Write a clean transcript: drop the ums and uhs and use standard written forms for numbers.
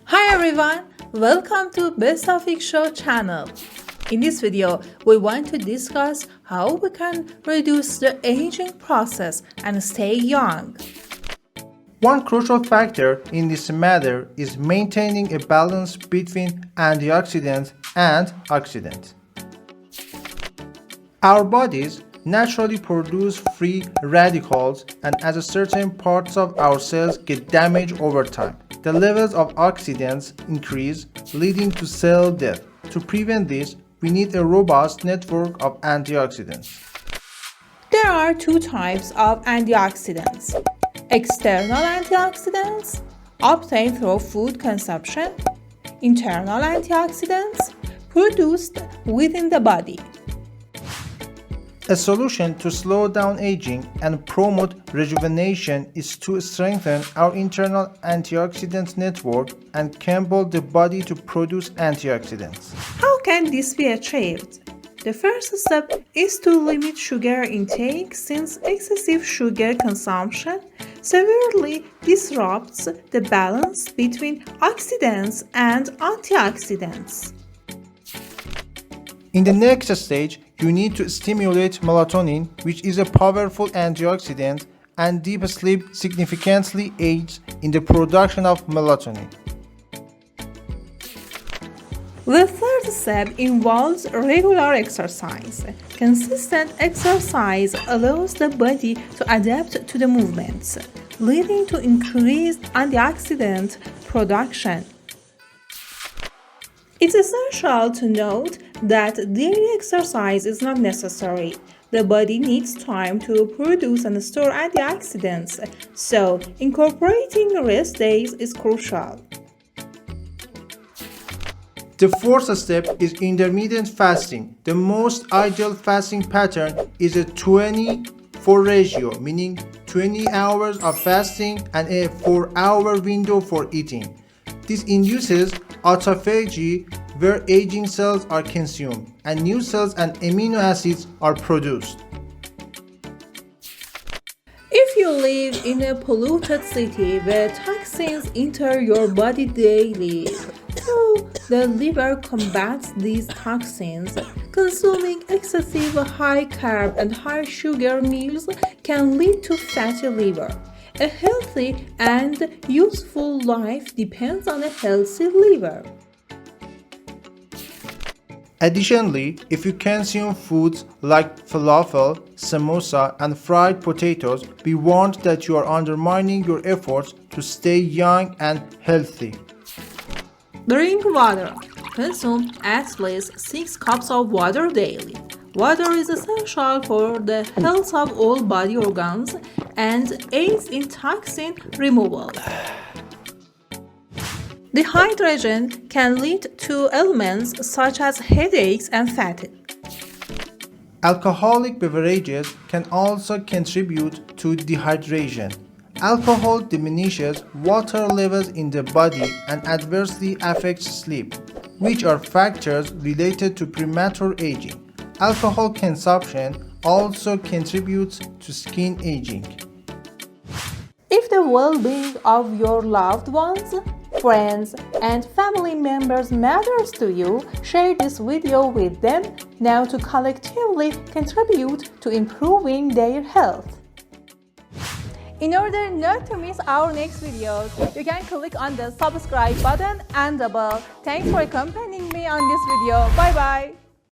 Hi everyone, welcome to Bestaphic Show channel. In this video, we want to discuss how we can reduce the aging process and stay young. One crucial factor in this matter is maintaining a balance between antioxidants and oxidants. Our bodies naturally produce free radicals, and as certain parts of our cells get damaged over time, the levels of oxidants increase, leading to cell death. To prevent this, we need a robust network of antioxidants. There are two types of antioxidants: external antioxidants, obtained through food consumption; internal antioxidants, produced within the body. A solution to slow down aging and promote rejuvenation is to strengthen our internal antioxidant network and compel the body to produce antioxidants. How can this be achieved? The first step is to limit sugar intake, since excessive sugar consumption severely disrupts the balance between oxidants and antioxidants. In the next stage, you need to stimulate melatonin, which is a powerful antioxidant, and deep sleep significantly aids in the production of melatonin. The third step involves regular exercise. Consistent exercise allows the body to adapt to the movements, leading to increased antioxidant production. It's essential to note that daily exercise is not necessary. The body needs time to produce and store antioxidants, so incorporating rest days is crucial. The fourth step is intermittent fasting. The most ideal fasting pattern is a 20-4 ratio, meaning 20 hours of fasting and a 4-hour window for eating. This induces autophagy, where aging cells are consumed and new cells and amino acids are produced. If you live in a polluted city where toxins enter your body daily, so the liver combats these toxins. Consuming excessive high-carb and high-sugar meals can lead to fatty liver. A healthy and useful life depends on a healthy liver. Additionally, if you consume foods like falafel, samosa, and fried potatoes, be warned that you are undermining your efforts to stay young and healthy. Drink water. Consume at least 6 cups of water daily. Water is essential for the health of all body organs and aids in toxin removal. Dehydration can lead to ailments such as headaches and fatigue. Alcoholic beverages can also contribute to dehydration. Alcohol diminishes water levels in the body and adversely affects sleep, which are factors related to premature aging. Alcohol consumption also contributes to skin aging. If the well-being of your loved ones, friends, and family members matters to you, share this video with them now to collectively contribute to improving their health. In order not to miss our next videos, you can click on the subscribe button and the bell. Thanks for accompanying me on this video. Bye bye.